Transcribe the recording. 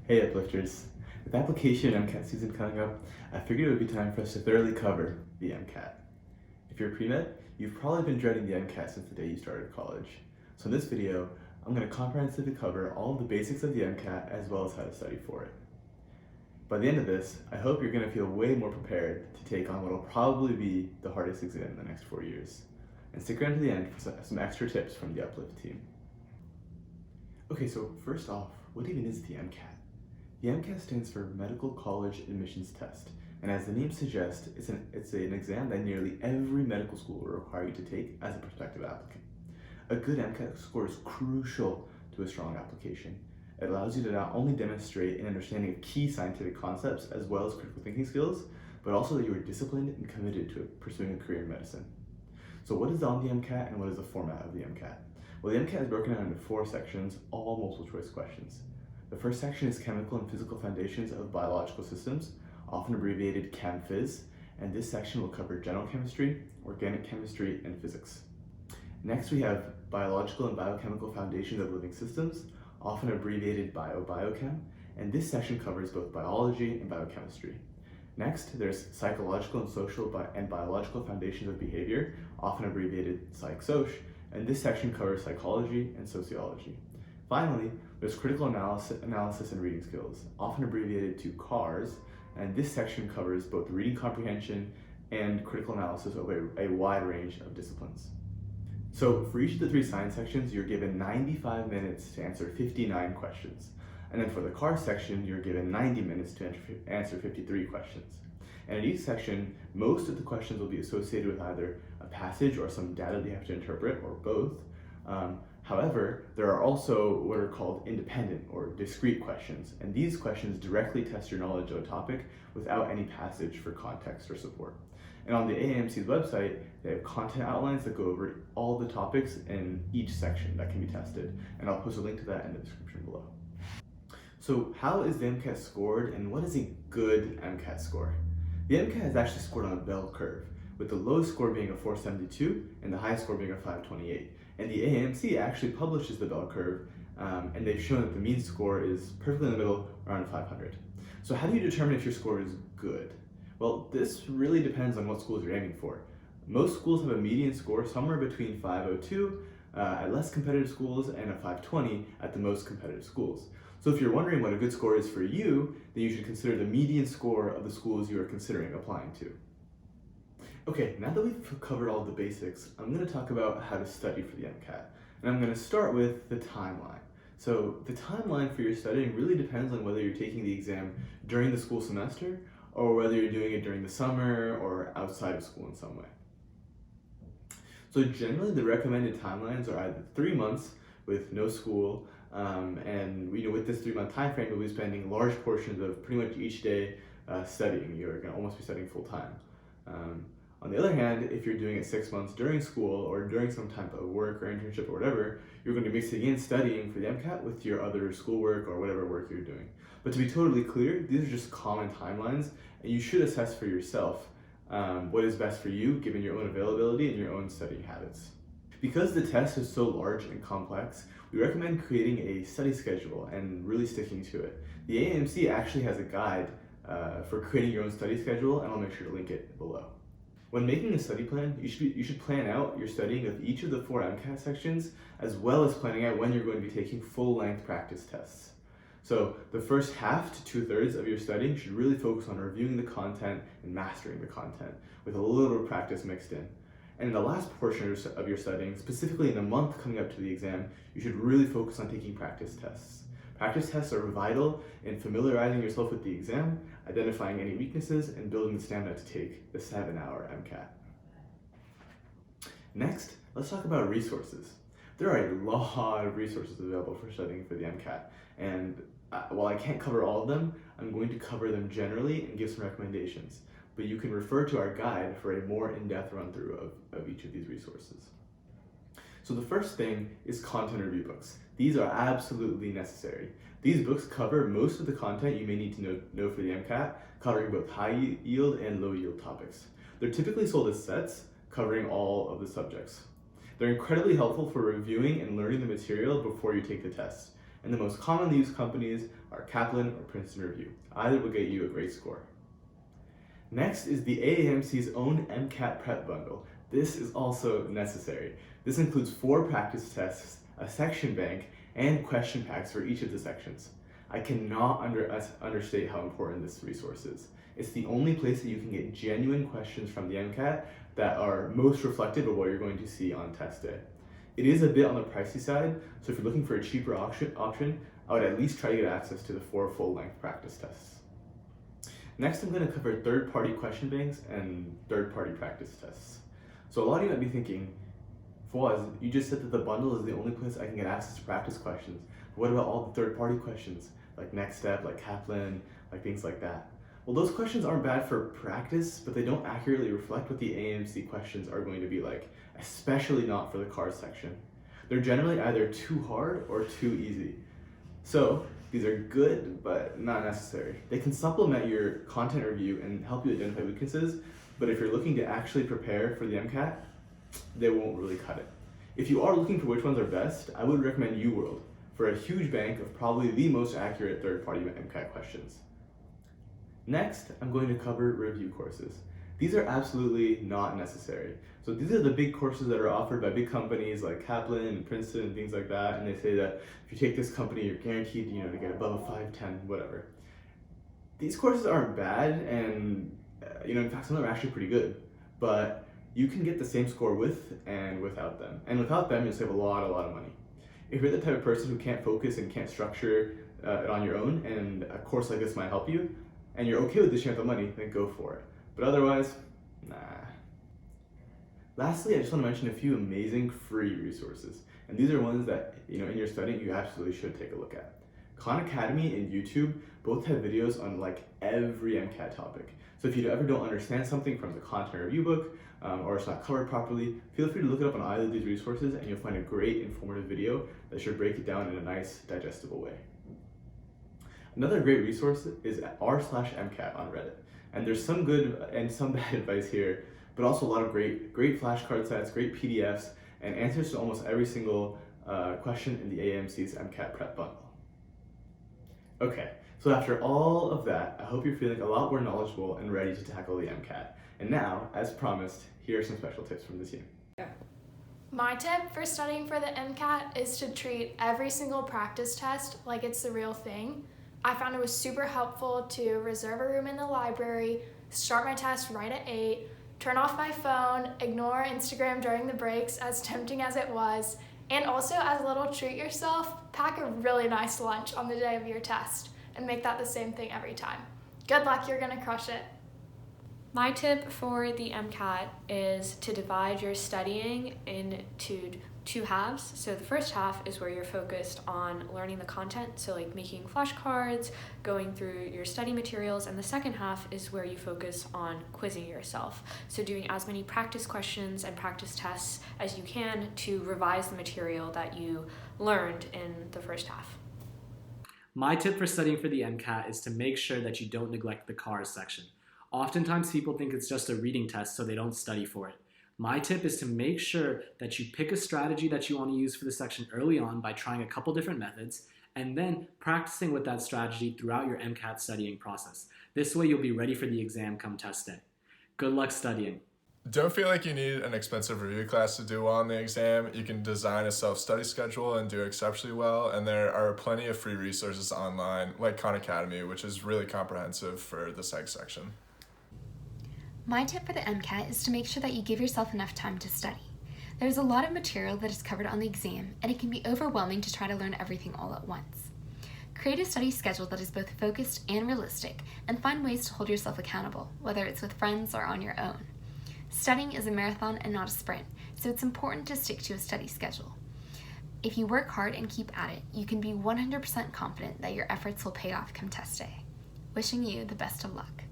Hey UpLifters! With application and MCAT season coming up, I figured it would be time for us to thoroughly cover the MCAT. If you're pre-med, you've probably been dreading the MCAT since the day you started college. So in this video, I'm going to comprehensively cover all of the basics of the MCAT as well as how to study for it. By the end of this, I hope you're going to feel way more prepared to take on what will probably be the hardest exam in the next 4 years. And stick around to the end for some extra tips from the UpLIFT team. Okay, so first off, what even is the MCAT? The MCAT stands for Medical College Admissions Test, and as the name suggests, it's an exam that nearly every medical school will require you to take as a prospective applicant. A good MCAT score is crucial to a strong application. It allows you to not only demonstrate an understanding of key scientific concepts as well as critical thinking skills, but also that you are disciplined and committed to pursuing a career in medicine. So what is on the MCAT and what is the format of the MCAT? Well, the MCAT is broken down into 4 sections, all multiple choice questions. The first section is chemical and physical foundations of biological systems, often abbreviated ChemPhys, and this section will cover general chemistry, organic chemistry, and physics. Next, we have biological and biochemical foundations of living systems, often abbreviated biochem, and this section covers both biology and biochemistry. Next, there's psychological and social and biological foundations of behavior, often abbreviated psych-soc, and this section covers psychology and sociology. Finally, there's critical analysis and reading skills, often abbreviated to CARS, and this section covers both reading comprehension and critical analysis of a wide range of disciplines. So for each of the 3 science sections, you're given 95 minutes to answer 59 questions. And then for the CARS section, you're given 90 minutes to answer 53 questions. And in each section, most of the questions will be associated with either a passage or some data that you have to interpret, or both. However, there are also what are called independent or discrete questions, and these questions directly test your knowledge of a topic without any passage for context or support. And on the AAMC's website, they have content outlines that go over all the topics in each section that can be tested, and I'll post a link to that in the description below. So how is the MCAT scored, and what is a good MCAT score? The MCAT is actually scored on a bell curve, with the lowest score being a 472 and the highest score being a 528. And the AAMC actually publishes the bell curve, and they've shown that the mean score is perfectly in the middle, around 500. So how do you determine if your score is good? Well, this really depends on what schools you're aiming for. Most schools have a median score somewhere between 502 at less competitive schools and a 520 at the most competitive schools. So if you're wondering what a good score is for you, then you should consider the median score of the schools you are considering applying to. Okay, now that we've covered all the basics, I'm going to talk about how to study for the MCAT. And I'm going to start with the timeline. So the timeline for your studying really depends on whether you're taking the exam during the school semester or whether you're doing it during the summer or outside of school in some way. So generally the recommended timelines are either 3 months with no school, and with this 3-month time frame, you'll be spending large portions of pretty much each day studying. You're going to almost be studying full time. On the other hand, if you're doing it 6 months during school or during some type of work or internship or whatever, you're going to be mixing in studying for the MCAT with your other schoolwork or whatever work you're doing. But to be totally clear, these are just common timelines, and you should assess for yourself what is best for you given your own availability and your own studying habits. Because the test is so large and complex, we recommend creating a study schedule and really sticking to it. The AAMC actually has a guide for creating your own study schedule, and I'll make sure to link it below. When making a study plan, you should plan out your studying of each of the 4 MCAT sections, as well as planning out when you're going to be taking full-length practice tests. So the first half to 2/3 of your studying should really focus on reviewing the content and mastering the content, with a little practice mixed in. And in the last portion of your studying, specifically in the month coming up to the exam, you should really focus on taking practice tests. Practice tests are vital in familiarizing yourself with the exam, identifying any weaknesses, and building the stamina to take the 7-hour MCAT. Next, let's talk about resources. There are a lot of resources available for studying for the MCAT, and while I can't cover all of them, I'm going to cover them generally and give some recommendations. But you can refer to our guide for a more in-depth run-through of each of these resources. So the first thing is content review books. These are absolutely necessary. These books cover most of the content you may need to know for the MCAT, covering both high yield and low yield topics. They're typically sold as sets, covering all of the subjects. They're incredibly helpful for reviewing and learning the material before you take the test. and the most commonly used companies are Kaplan or Princeton Review. Either will get you a great score. Next is the AAMC's own MCAT prep bundle. This is also necessary. This includes 4 practice tests, a section bank, and question packs for each of the sections. I cannot understate how important this resource is. It's the only place that you can get genuine questions from the MCAT that are most reflective of what you're going to see on test day. It is a bit on the pricey side, so if you're looking for a cheaper option, I would at least try to get access to the 4 full-length practice tests. Next, I'm going to cover third-party question banks and third-party practice tests. So a lot of you might be thinking, Fawaz, you just said that the bundle is the only place I can get access to practice questions. But what about all the third-party questions, like Next Step, like Kaplan, like things like that? Well, those questions aren't bad for practice, but they don't accurately reflect what the AAMC questions are going to be like, especially not for the cars section. They're generally either too hard or too easy. So these are good, but not necessary. They can supplement your content review and help you identify weaknesses, but if you're looking to actually prepare for the MCAT, they won't really cut it. If you are looking for which ones are best, I would recommend UWorld for a huge bank of probably the most accurate third-party MCAT questions. Next, I'm going to cover review courses. These are absolutely not necessary. So these are the big courses that are offered by big companies like Kaplan and Princeton and things like that, and they say that if you take this company, you're guaranteed, to get above a 510, whatever. These courses aren't bad, and in fact, some of them are actually pretty good, but you can get the same score with and without them. And without them, you'll save a lot of money. If you're the type of person who can't focus and can't structure it on your own, and a course like this might help you, and you're okay with the chance of money, then go for it. But otherwise, nah. Lastly, I just want to mention a few amazing free resources. And these are ones that, in your studying, you absolutely should take a look at. Khan Academy and YouTube both have videos on every MCAT topic. So if you ever don't understand something from the content review book, or it's not covered properly, feel free to look it up on either of these resources and you'll find a great informative video that should break it down in a nice, digestible way. Another great resource is r/MCAT on Reddit. And there's some good and some bad advice here, but also a lot of great flashcard sets, great PDFs, and answers to almost every single question in the AAMC's MCAT prep bundle. Okay, so after all of that, I hope you're feeling a lot more knowledgeable and ready to tackle the MCAT. And now, as promised, here are some special tips from the team. My tip for studying for the MCAT is to treat every single practice test like it's the real thing. I found it was super helpful to reserve a room in the library, start my test right at 8, turn off my phone, ignore Instagram during the breaks, as tempting as it was, and also as a little treat yourself, pack a really nice lunch on the day of your test and make that the same thing every time. Good luck, you're gonna crush it. My tip for the MCAT is to divide your studying into 2 halves. So the first half is where you're focused on learning the content, so making flashcards, going through your study materials, and the second half is where you focus on quizzing yourself. So doing as many practice questions and practice tests as you can to revise the material that you learned in the first half. My tip for studying for the MCAT is to make sure that you don't neglect the cars section. Oftentimes people think it's just a reading test, so they don't study for it. My tip is to make sure that you pick a strategy that you want to use for the section early on by trying a couple different methods, and then practicing with that strategy throughout your MCAT studying process. This way you'll be ready for the exam come test day. Good luck studying. Don't feel like you need an expensive review class to do well on the exam. You can design a self-study schedule and do exceptionally well, and there are plenty of free resources online, like Khan Academy, which is really comprehensive for the psych section. My tip for the MCAT is to make sure that you give yourself enough time to study. There's a lot of material that is covered on the exam, and it can be overwhelming to try to learn everything all at once. Create a study schedule that is both focused and realistic, and find ways to hold yourself accountable, whether it's with friends or on your own. Studying is a marathon and not a sprint, so it's important to stick to a study schedule. If you work hard and keep at it, you can be 100% confident that your efforts will pay off come test day. Wishing you the best of luck.